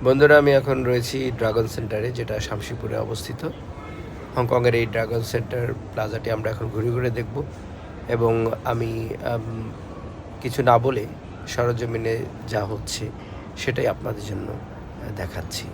বন্ধুরা, আমি এখন রয়েছি ড্রাগন সেন্টারে, যেটা শামসিপুরে অবস্থিত। হংকংয়ের এই ড্রাগন সেন্টার প্লাজাটি আমরা এখন ঘুরে ঘুরে দেখব এবং আমি কিছু না বলে সরজমিনে যা হচ্ছে সেটাই আপনাদের জন্য দেখাচ্ছি।